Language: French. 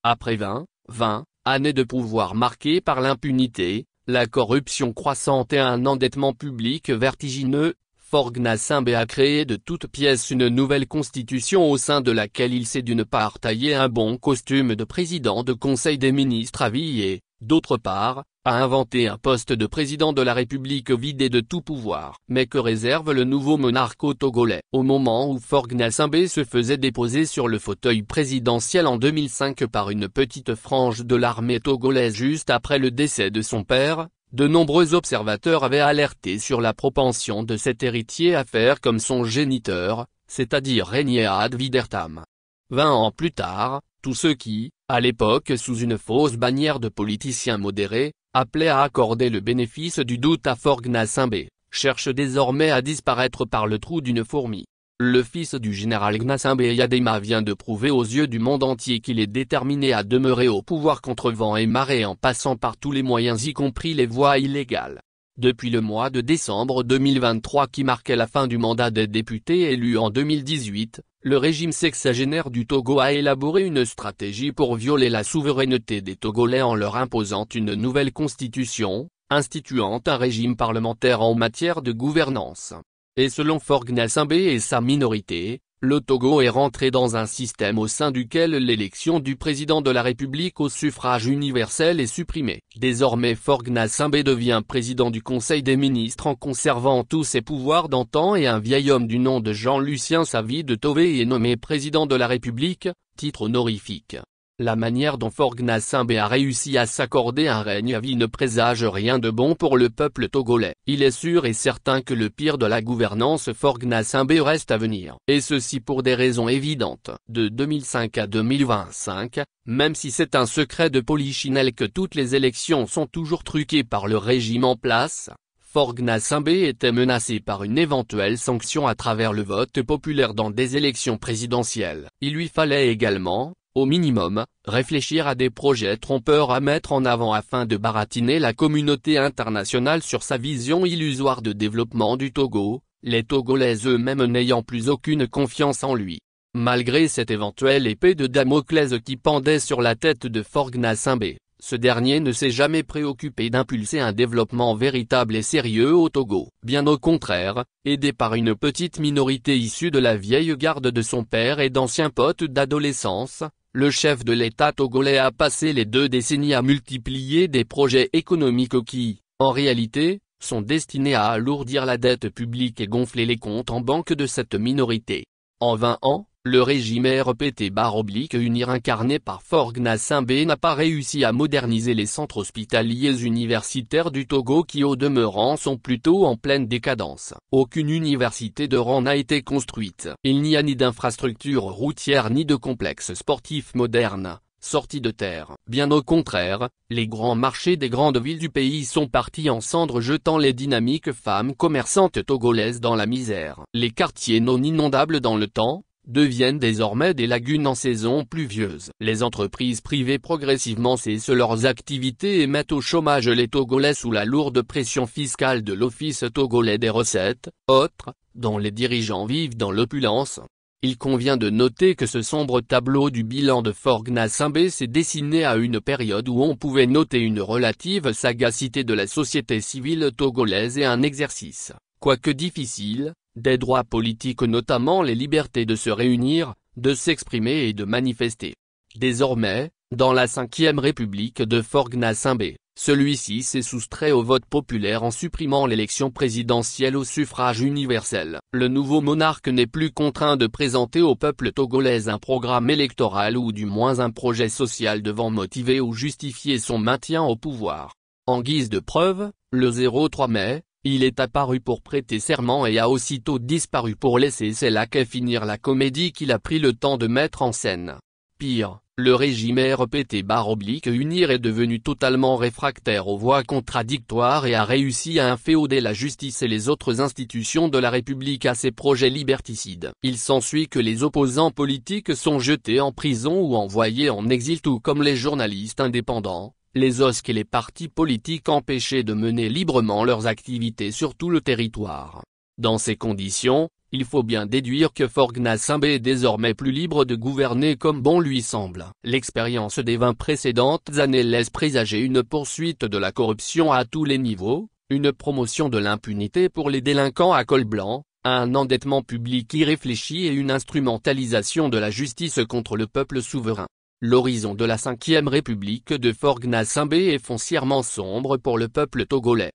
Après 20 années de pouvoir marquées par l'impunité, la corruption croissante et un endettement public vertigineux, Faure Gnassingbé a créé de toutes pièces une nouvelle constitution au sein de laquelle il s'est d'une part taillé un bon costume de président de conseil des ministres à vie et, d'autre part, a inventé un poste de président de la République vidé de tout pouvoir. Mais que réserve le nouveau monarque au Togolais? Au moment où Faure Gnassingbé se faisait déposer sur le fauteuil présidentiel en 2005 par une petite frange de l'armée togolaise juste après le décès de son père, de nombreux observateurs avaient alerté sur la propension de cet héritier à faire comme son géniteur, c'est-à-dire régner ad vidertam. 20 ans plus tard, tous ceux qui, à l'époque sous une fausse bannière de politiciens modérés, appelaient à accorder le bénéfice du doute à Faure Gnassingbé, cherchent désormais à disparaître par le trou d'une fourmi. Le fils du général Gnassingbé Yadema vient de prouver aux yeux du monde entier qu'il est déterminé à demeurer au pouvoir contre vent et marée en passant par tous les moyens y compris les voies illégales. Depuis le mois de décembre 2023 qui marquait la fin du mandat des députés élus en 2018, le régime sexagénaire du Togo a élaboré une stratégie pour violer la souveraineté des Togolais en leur imposant une nouvelle constitution, instituant un régime parlementaire en matière de gouvernance. Et selon Faure Gnassingbé et sa minorité, le Togo est rentré dans un système au sein duquel l'élection du président de la République au suffrage universel est supprimée. Désormais Faure Gnassingbé devient président du Conseil des ministres en conservant tous ses pouvoirs d'antan et un vieil homme du nom de Jean-Lucien Savy de Tové est nommé président de la République, titre honorifique. La manière dont Faure Gnassingbé a réussi à s'accorder un règne à vie ne présage rien de bon pour le peuple togolais. Il est sûr et certain que le pire de la gouvernance Faure Gnassingbé reste à venir. Et ceci pour des raisons évidentes. De 2005 à 2025, même si c'est un secret de polichinelle que toutes les élections sont toujours truquées par le régime en place, Faure Gnassingbé était menacé par une éventuelle sanction à travers le vote populaire dans des élections présidentielles. Il lui fallait également, au minimum, réfléchir à des projets trompeurs à mettre en avant afin de baratiner la communauté internationale sur sa vision illusoire de développement du Togo, les Togolais eux-mêmes n'ayant plus aucune confiance en lui. Malgré cette éventuelle épée de Damoclès qui pendait sur la tête de Faure Gnassingbé, ce dernier ne s'est jamais préoccupé d'impulser un développement véritable et sérieux au Togo. Bien au contraire, aidé par une petite minorité issue de la vieille garde de son père et d'anciens potes d'adolescence, le chef de l'État togolais a passé les 2 décennies à multiplier des projets économiques qui, en réalité, sont destinés à alourdir la dette publique et gonfler les comptes en banque de cette minorité. En 20 ans, le régime RPT-UNIR incarné par Faure Gnassingbé n'a pas réussi à moderniser les centres hospitaliers universitaires du Togo qui au demeurant sont plutôt en pleine décadence. Aucune université de rang n'a été construite. Il n'y a ni d'infrastructures routières ni de complexes sportifs modernes, sortis de terre. Bien au contraire, les grands marchés des grandes villes du pays sont partis en cendres jetant les dynamiques femmes commerçantes togolaises dans la misère. Les quartiers non inondables dans le temps deviennent désormais des lagunes en saison pluvieuse. Les entreprises privées progressivement cessent leurs activités et mettent au chômage les Togolais sous la lourde pression fiscale de l'Office togolais des recettes, autres, dont les dirigeants vivent dans l'opulence. Il convient de noter que ce sombre tableau du bilan de Faure Gnassingbé s'est dessiné à une période où on pouvait noter une relative sagacité de la société civile togolaise et un exercice, quoique difficile, des droits politiques notamment les libertés de se réunir, de s'exprimer et de manifester. Désormais, dans la 5e République de Faure Gnassingbé, celui-ci s'est soustrait au vote populaire en supprimant l'élection présidentielle au suffrage universel. Le nouveau monarque n'est plus contraint de présenter au peuple togolais un programme électoral ou du moins un projet social devant motiver ou justifier son maintien au pouvoir. En guise de preuve, le 03 mai, il est apparu pour prêter serment et a aussitôt disparu pour laisser ses laquais finir la comédie qu'il a pris le temps de mettre en scène. Pire, le régime RPT-UNIR est devenu totalement réfractaire aux voix contradictoires et a réussi à inféoder la justice et les autres institutions de la République à ses projets liberticides. Il s'ensuit que les opposants politiques sont jetés en prison ou envoyés en exil tout comme les journalistes indépendants, les OSC et les partis politiques empêchés de mener librement leurs activités sur tout le territoire. Dans ces conditions, il faut bien déduire que Faure Gnassingbé est désormais plus libre de gouverner comme bon lui semble. L'expérience des 20 précédentes années laisse présager une poursuite de la corruption à tous les niveaux, une promotion de l'impunité pour les délinquants à col blanc, un endettement public irréfléchi et une instrumentalisation de la justice contre le peuple souverain. L'horizon de la 5e République de Faure Gnassingbé est foncièrement sombre pour le peuple togolais.